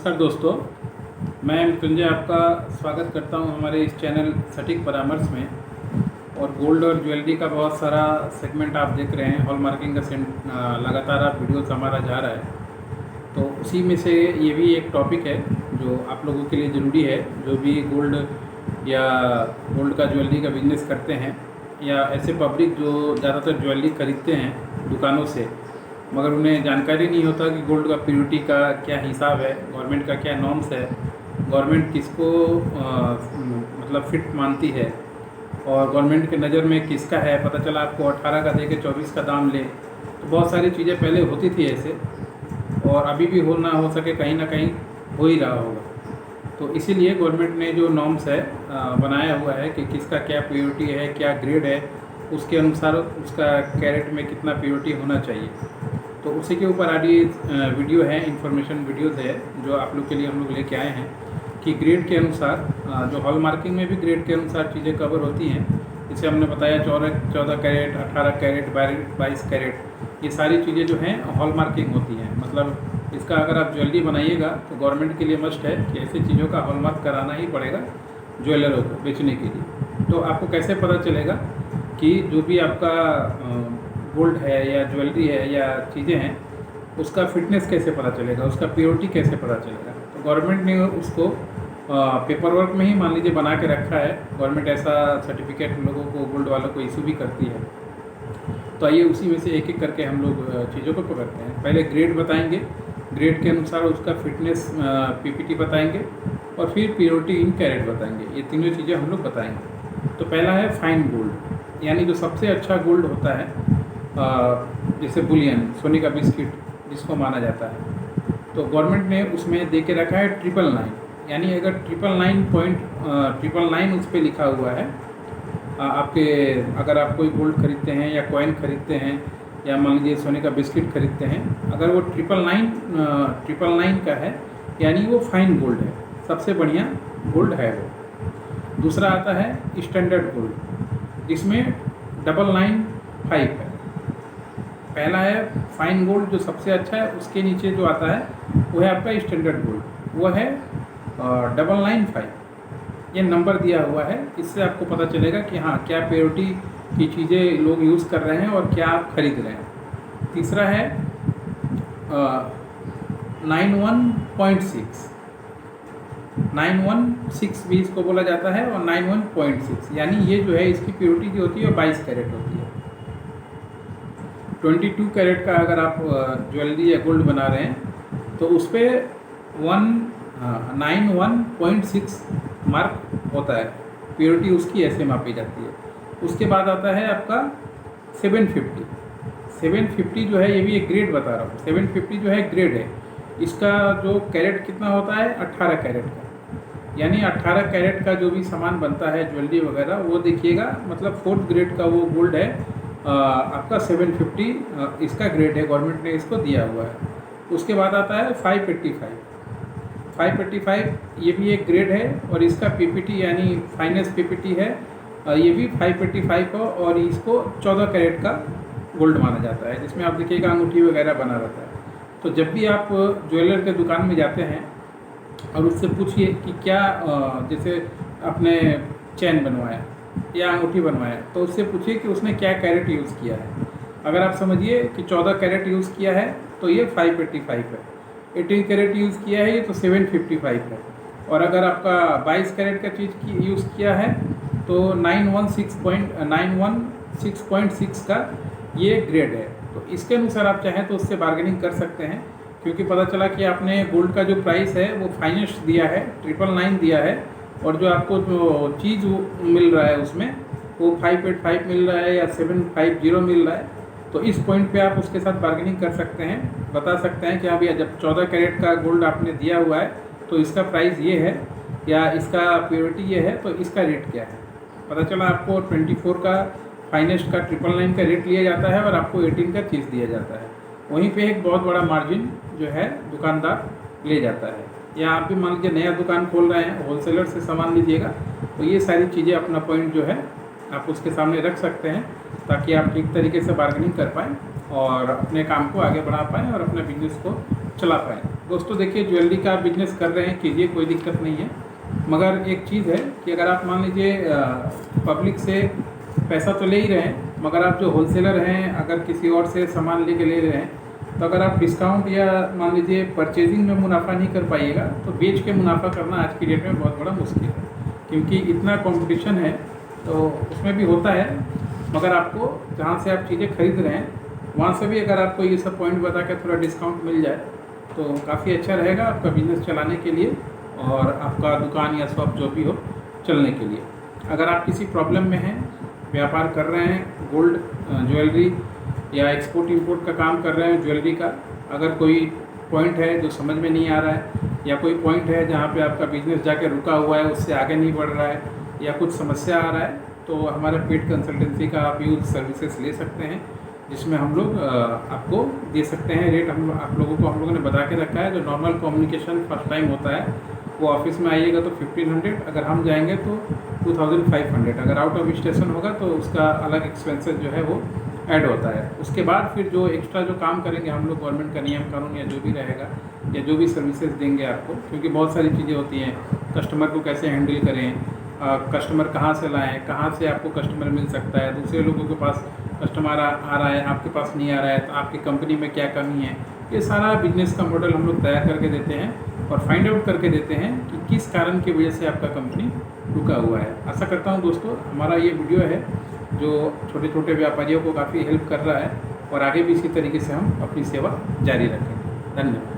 नमस्कार दोस्तों, मैं मृत्युंजय आपका स्वागत करता हूं हमारे इस चैनल सटीक परामर्श में। और गोल्ड और ज्वेलरी का बहुत सारा सेगमेंट आप देख रहे हैं। हॉल मार्किंग का लगातार आप वीडियोस हमारा जा रहा है, तो उसी में से ये भी एक टॉपिक है जो आप लोगों के लिए ज़रूरी है। जो भी गोल्ड का ज्वेलरी का बिजनेस करते हैं, या ऐसे पब्लिक जो ज़्यादातर ज्वेलरी खरीदते हैं दुकानों से, मगर उन्हें जानकारी नहीं होता कि गोल्ड का प्योरिटी का क्या हिसाब है, गवर्नमेंट का क्या नॉर्म्स है, गवर्नमेंट किसको मतलब फिट मानती है, और गवर्नमेंट के नज़र में किसका है। पता चला आपको 18 का दे के 24 का दाम ले, तो बहुत सारी चीज़ें पहले होती थी ऐसे, और अभी भी हो सके कहीं ना कहीं हो ही रहा होगा। तो इसीलिए गवर्नमेंट ने जो नॉर्म्स है बनाया हुआ है कि किसका क्या प्योरिटी है, क्या ग्रेड है, उसके अनुसार उसका कैरेट में कितना प्योरिटी होना चाहिए। तो उसी के ऊपर आज ये वीडियो है, इन्फॉर्मेशन वीडियोज़ है जो आप लोग के लिए हम लोग लेके आए हैं कि ग्रेड के अनुसार, जो हॉल मार्किंग में भी ग्रेड के अनुसार चीज़ें कवर होती हैं। जैसे हमने बताया 14 कैरेट, 18 कैरेट, 22 कैरेट, ये सारी चीज़ें जो हैं हॉल मार्किंग होती हैं। मतलब इसका अगर आप ज्वेलरी बनाइएगा तो गवर्नमेंट के लिए मस्ट है कि ऐसी चीज़ों का हॉल मार्क कराना ही पड़ेगा ज्वेलरों को बेचने के लिए। तो आपको कैसे पता चलेगा कि जो भी आपका गोल्ड है या ज्वेलरी है या चीज़ें हैं, उसका फिटनेस कैसे पता चलेगा, उसका प्योरिटी कैसे पता चलेगा। तो गवर्नमेंट ने उसको पेपर वर्क में ही मान लीजिए बना के रखा है। गवर्नमेंट ऐसा सर्टिफिकेट लोगों को, गोल्ड वालों को इशू भी करती है। तो आइए उसी में से एक एक करके हम लोग चीज़ों को पकड़ते हैं। पहले ग्रेड बताएंगे, ग्रेड के अनुसार उसका फिटनेस पीपीटी बताएंगे, और फिर प्योरिटी इन कैरेट बताएंगे। ये तीनों चीज़ें हम लोग बताएंगे। तो पहला है फाइन गोल्ड, यानी जो सबसे अच्छा गोल्ड होता है, जैसे बुलियन, सोने का बिस्किट जिसको माना जाता है। तो गवर्नमेंट ने उसमें दे के रखा है 999, यानी अगर 999 उस पर लिखा हुआ है आपके, अगर आप कोई गोल्ड खरीदते हैं या कॉइन खरीदते हैं या मान लीजिए सोने का बिस्किट खरीदते हैं, अगर वो 999 का है, यानी वो फाइन गोल्ड है, सबसे बढ़िया गोल्ड है वो। दूसरा आता है स्टैंडर्ड गोल्ड, जिसमें 995 है। पहला है फाइन गोल्ड जो सबसे अच्छा है, उसके नीचे जो आता है वो है आपका स्टैंडर्ड गोल्ड, वो है 995। ये नंबर दिया हुआ है, इससे आपको पता चलेगा कि हाँ क्या प्योरिटी की चीज़ें लोग यूज़ कर रहे हैं और क्या आप खरीद रहे हैं। तीसरा है 91.6, 916 भी इसको बोला जाता है, और 91.6, यानी ये जो है इसकी प्योरिटी जो होती है 22 कैरेट होती है। 22 कैरेट का अगर आप ज्वेलरी या गोल्ड बना रहे हैं तो उस पर 91.6 मार्क होता है, प्योरिटी उसकी ऐसे मापी जाती है। उसके बाद आता है आपका 750 जो है, ये भी एक ग्रेड बता रहा हूँ। 750 जो है ग्रेड है, इसका जो कैरेट कितना होता है 18 कैरेट का, यानी 18 कैरेट का जो भी सामान बनता है ज्वेलरी वगैरह, वो देखिएगा, मतलब 4th ग्रेड का वो गोल्ड है आपका। 750 इसका ग्रेड है, गवर्नमेंट ने इसको दिया हुआ है। उसके बाद आता है 585, ये भी एक ग्रेड है, और इसका पीपीटी यानी फाइनेस्ट पीपीटी है, ये भी 585 हो, और इसको 14 कैरेट का गोल्ड माना जाता है, जिसमें आप देखिएगा अंगूठी वगैरह बना रहता है। तो जब भी आप ज्वेलर के दुकान में जाते हैं और उससे पूछिए कि क्या जैसे आपने चैन बनवाया या अंगूठी बनवाया, तो उससे पूछिए कि उसने क्या कैरेट यूज़ किया है। अगर आप समझिए कि 14 कैरेट यूज़ किया है तो ये 585 है, 18 कैरेट यूज़ किया है ये तो 755 है, और अगर आपका 22 कैरेट का चीज़ यूज़ किया है तो 916.6 का ये ग्रेड है। तो इसके अनुसार आप चाहें तो उससे बार्गेनिंग कर सकते हैं, क्योंकि पता चला कि आपने गोल्ड का जो प्राइस है वो फाइनेस्ट दिया है, 999 दिया है, और जो आपको जो चीज़ मिल रहा है उसमें वो 585 मिल रहा है या 750 मिल रहा है। तो इस पॉइंट पे आप उसके साथ बार्गेनिंग कर सकते हैं, बता सकते हैं कि हाँ भैया जब 14 कैरेट का गोल्ड आपने दिया हुआ है तो इसका प्राइस ये है, या इसका प्योरिटी ये है, तो इसका रेट क्या है। पता चला आपको 24 का फाइनेस्ट का 999 का रेट लिया जाता है, और आपको 18 का चीज़ दिया जाता है। वहीं पे एक बहुत बड़ा मार्जिन जो है दुकानदार ले जाता है। या आप भी मान लीजिए नया दुकान खोल रहे हैं, होलसेलर से सामान लीजिएगा, तो ये सारी चीज़ें अपना पॉइंट जो है आप उसके सामने रख सकते हैं, ताकि आप ठीक तरीके से बार्गेनिंग कर पाएँ और अपने काम को आगे बढ़ा पाएँ और अपने बिजनेस को चला पाएँ। दोस्तों देखिए, ज्वेलरी का आप बिजनेस कर रहे हैं, कीजिए, कोई दिक्कत नहीं है। मगर एक चीज़ है कि अगर आप मान लीजिए पब्लिक से पैसा तो ले ही रहे हैं, मगर आप जो होलसेलर हैं अगर किसी और से सामान लेके ले रहे हैं, तो अगर आप डिस्काउंट या मान लीजिए परचेजिंग में मुनाफा नहीं कर पाइएगा, तो बेच के मुनाफा करना आज की डेट में बहुत बड़ा मुश्किल है, क्योंकि इतना कंपटीशन है। तो उसमें भी होता है, मगर आपको जहाँ से आप चीज़ें खरीद रहे हैं वहाँ से भी अगर आपको ये सब पॉइंट बता के थोड़ा डिस्काउंट मिल जाए तो काफ़ी अच्छा रहेगा आपका बिज़नेस चलाने के लिए और आपका दुकान या शॉप जो भी हो चलने के लिए। अगर आप किसी प्रॉब्लम में हैं, व्यापार कर रहे हैं, गोल्ड ज्वेलरी या एक्सपोर्ट इंपोर्ट का काम कर रहे हैं ज्वेलरी का, अगर कोई पॉइंट है जो समझ में नहीं आ रहा है या कोई पॉइंट है जहाँ पे आपका बिज़नेस जाके रुका हुआ है, उससे आगे नहीं बढ़ रहा है या कुछ समस्या आ रहा है, तो हमारे पेड कंसल्टेंसी का आप यूज़ सर्विसेज ले सकते हैं, जिसमें हम लोग आपको दे सकते हैं रेट। हम आप लोगों को हम लोगों ने बता के रखा है। जो नॉर्मल कम्युनिकेशन फर्स्ट टाइम होता है वो ऑफिस में आइएगा तो 1500, अगर हम जाएंगे तो 2500, अगर आउट ऑफ स्टेशन होगा तो उसका अलग एक्सपेंसेस जो है वो ऐड होता है। उसके बाद फिर जो एक्स्ट्रा जो काम करेंगे हम लोग, गवर्नमेंट का नियम कानून या जो भी रहेगा या जो भी सर्विसेज देंगे आपको, क्योंकि बहुत सारी चीज़ें होती हैं, कस्टमर को कैसे हैंडल करें, कस्टमर कहाँ से लाएं, कहाँ से आपको कस्टमर मिल सकता है, दूसरे लोगों के पास कस्टमर आ रहा है, आपके पास नहीं आ रहा है, तो आपकी कंपनी में क्या कमी है, ये सारा बिजनेस का मॉडल हम लोग तैयार करके देते हैं और फाइंड आउट करके देते हैं कि किस कारण की वजह से आपका कंपनी रुका हुआ है। आशा करता हूँ दोस्तों हमारा ये वीडियो है जो छोटे छोटे व्यापारियों को काफ़ी हेल्प कर रहा है और आगे भी इसी तरीके से हम अपनी सेवा जारी रखेंगे। धन्यवाद।